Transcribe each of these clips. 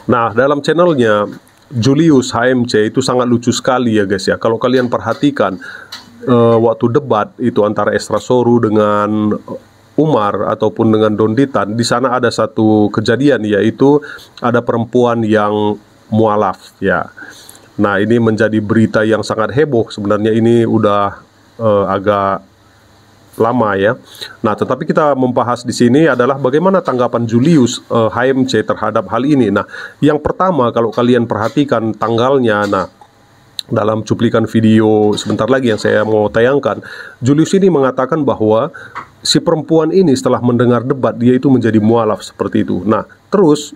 Nah, dalam channelnya Julius HMC itu sangat lucu sekali ya guys ya. Kalau kalian perhatikan waktu debat itu antara Esra Soru dengan Umar ataupun dengan Donditan, di sana ada satu kejadian, yaitu ada perempuan yang mualaf ya. Nah, ini menjadi berita yang sangat heboh. Sebenarnya ini udah agak lama ya. Nah, tetapi kita membahas di sini adalah bagaimana tanggapan Julius HMC terhadap hal ini. Nah, yang pertama kalau kalian perhatikan tanggalnya, nah dalam cuplikan video sebentar lagi yang saya mau tayangkan, Julius ini mengatakan bahwa si perempuan ini setelah mendengar debat dia itu menjadi mualaf seperti itu. Nah, terus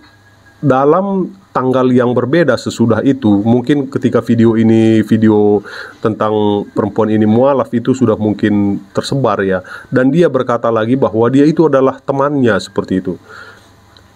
dalam tanggal yang berbeda sesudah itu, mungkin ketika video tentang perempuan ini mualaf itu sudah mungkin tersebar ya, dan dia berkata lagi bahwa dia itu adalah temannya seperti itu,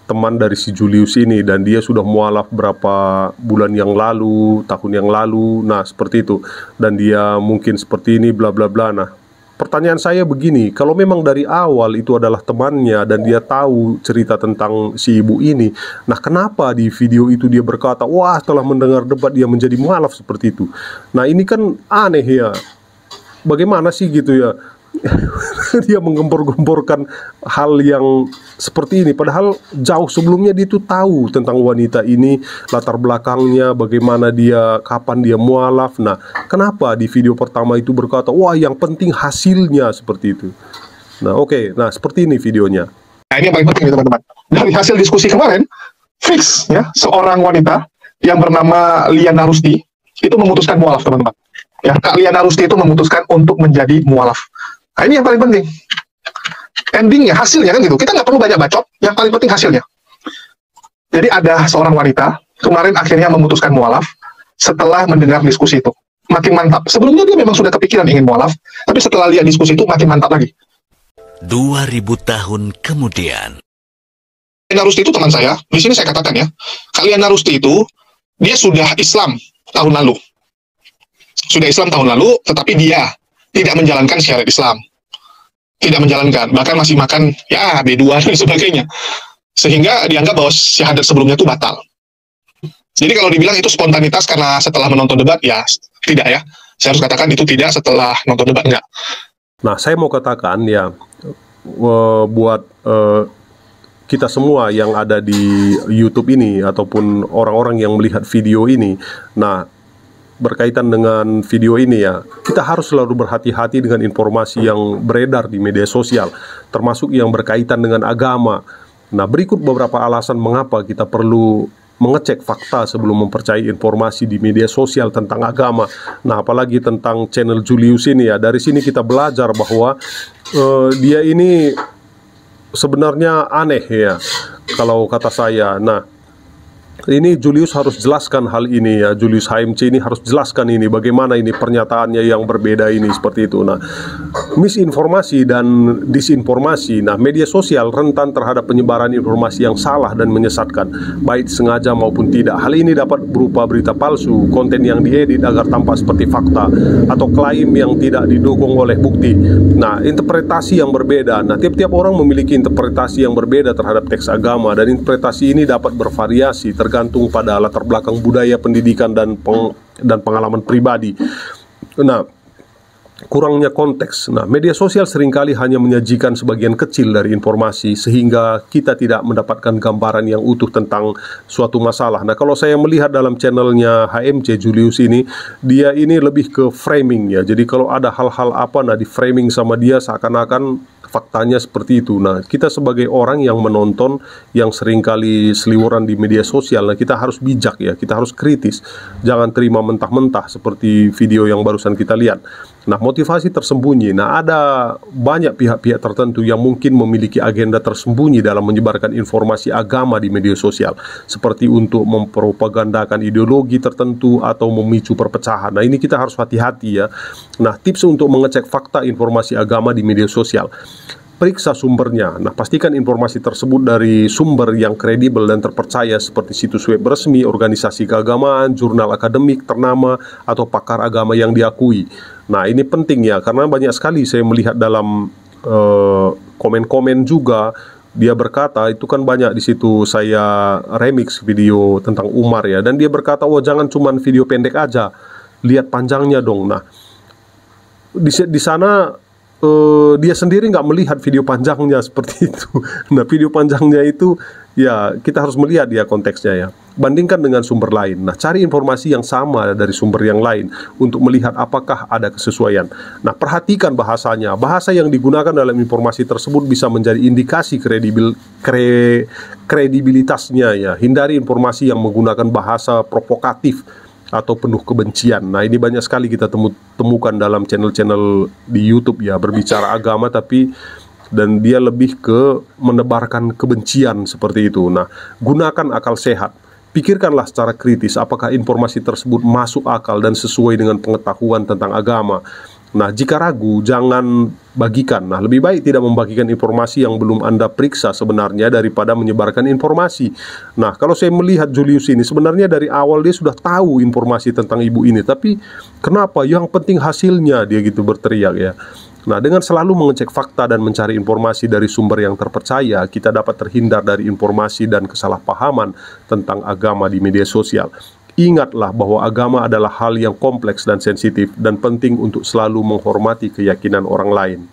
teman dari si Julius ini, dan dia sudah mualaf berapa bulan yang lalu, tahun yang lalu, nah seperti itu, dan dia mungkin seperti ini bla bla bla. Nah, pertanyaan saya begini, kalau memang dari awal itu adalah temannya dan dia tahu cerita tentang si ibu ini, nah kenapa di video itu dia berkata, wah setelah mendengar debat dia menjadi mualaf seperti itu? Nah, ini kan aneh ya, bagaimana sih gitu ya. Dia menggempor-gemborkan hal yang seperti ini, padahal jauh sebelumnya dia itu tahu tentang wanita ini, latar belakangnya, bagaimana dia, kapan dia mualaf. Nah, kenapa di video pertama itu berkata, wah yang penting hasilnya seperti itu. Nah, oke. Nah, seperti ini videonya. Nah, ini yang paling penting teman-teman. Dari hasil diskusi kemarin, fix ya, seorang wanita yang bernama Liana Rusdi itu memutuskan mualaf, teman-teman. Ya, Kak Liana Rusdi itu memutuskan untuk menjadi mualaf. Nah, ini yang paling penting. Endingnya, hasilnya kan gitu. Kita nggak perlu banyak bacot, yang paling penting hasilnya. Jadi ada seorang wanita, kemarin akhirnya memutuskan mualaf setelah mendengar diskusi itu. Makin mantap. Sebelumnya dia memang sudah kepikiran ingin mualaf, tapi setelah lihat diskusi itu makin mantap lagi. 2000 tahun kemudian. Liana Rusdi itu teman saya. Di sini saya katakan ya, Kak Liana Rusdi itu, dia sudah Islam tahun lalu. Sudah Islam tahun lalu, tetapi dia tidak menjalankan syariat Islam. Tidak menjalankan, bahkan masih makan ya B2 dan sebagainya. Sehingga dianggap bahwa syahadat sebelumnya itu batal. Jadi kalau dibilang itu spontanitas karena setelah menonton debat, ya tidak ya. Saya harus katakan itu tidak setelah nonton debat, enggak. Nah, saya mau katakan ya, buat kita semua yang ada di YouTube ini ataupun orang-orang yang melihat video ini, nah berkaitan dengan video ini ya, kita harus selalu berhati-hati dengan informasi yang beredar di media sosial, termasuk yang berkaitan dengan agama. Nah, berikut beberapa alasan mengapa kita perlu mengecek fakta sebelum mempercayai informasi di media sosial tentang agama. Nah, apalagi tentang channel Julius ini ya, dari sini kita belajar bahwa dia ini sebenarnya aneh ya, kalau kata saya. Nah, ini Julius harus jelaskan hal ini ya, Julius HMC ini harus jelaskan ini, bagaimana ini pernyataannya yang berbeda ini seperti itu. Nah, misinformasi dan disinformasi, nah media sosial rentan terhadap penyebaran informasi yang salah dan menyesatkan, baik sengaja maupun tidak. Hal ini dapat berupa berita palsu, konten yang diedit agar tampak seperti fakta, atau klaim yang tidak didukung oleh bukti. Nah, interpretasi yang berbeda, nah tiap-tiap orang memiliki interpretasi yang berbeda terhadap teks agama, dan interpretasi ini dapat bervariasi tergantung pada latar belakang budaya, pendidikan, dan pengalaman pribadi. Nah, kurangnya konteks. Nah, media sosial seringkali hanya menyajikan sebagian kecil dari informasi, sehingga kita tidak mendapatkan gambaran yang utuh tentang suatu masalah. Nah, kalau saya melihat dalam channelnya HMC Julius ini, dia ini lebih ke framing ya. Jadi kalau ada hal-hal apa, nah di framing sama dia seakan-akan faktanya seperti itu. Nah, kita sebagai orang yang menonton, yang seringkali seliweran di media sosial, nah kita harus bijak ya, kita harus kritis. Jangan terima mentah-mentah seperti video yang barusan kita lihat. Nah, motivasi tersembunyi. Nah, ada banyak pihak-pihak tertentu yang mungkin memiliki agenda tersembunyi dalam menyebarkan informasi agama di media sosial, seperti untuk mempropagandakan ideologi tertentu atau memicu perpecahan. Nah, ini kita harus hati-hati ya. Nah, tips untuk mengecek fakta informasi agama di media sosial: periksa sumbernya. Nah, pastikan informasi tersebut dari sumber yang kredibel dan terpercaya, seperti situs web resmi, organisasi keagamaan, jurnal akademik ternama, atau pakar agama yang diakui. Nah, ini penting ya, karena banyak sekali saya melihat dalam komen-komen juga, Dia berkata, itu kan banyak di situ saya remix video tentang Umar ya, dan dia berkata, "Oh, jangan cuman video pendek aja, lihat panjangnya dong." Nah, di sana dia sendiri nggak melihat video panjangnya seperti itu. Nah, video panjangnya itu ya kita harus melihat ya konteksnya ya. Bandingkan dengan sumber lain. Nah, cari informasi yang sama dari sumber yang lain untuk melihat apakah ada kesesuaian. Nah, perhatikan bahasanya. Bahasa yang digunakan dalam informasi tersebut bisa menjadi indikasi kredibilitasnya ya. Hindari informasi yang menggunakan bahasa provokatif atau penuh kebencian. Nah, ini banyak sekali kita temukan dalam channel-channel di YouTube ya, berbicara agama dan dia lebih ke menebarkan kebencian seperti itu. Nah, gunakan akal sehat. Pikirkanlah secara kritis apakah informasi tersebut masuk akal dan sesuai dengan pengetahuan tentang agama. Nah, jika ragu, jangan bagikan. Nah, lebih baik tidak membagikan informasi yang belum Anda periksa sebenarnya daripada menyebarkan informasi. Nah, kalau saya melihat Julius ini, sebenarnya dari awal dia sudah tahu informasi tentang ibu ini. Tapi, kenapa? Yang penting hasilnya, dia gitu berteriak ya. Nah, dengan selalu mengecek fakta dan mencari informasi dari sumber yang terpercaya, kita dapat terhindar dari informasi dan kesalahpahaman tentang agama di media sosial. Ingatlah bahwa agama adalah hal yang kompleks dan sensitif dan penting untuk selalu menghormati keyakinan orang lain.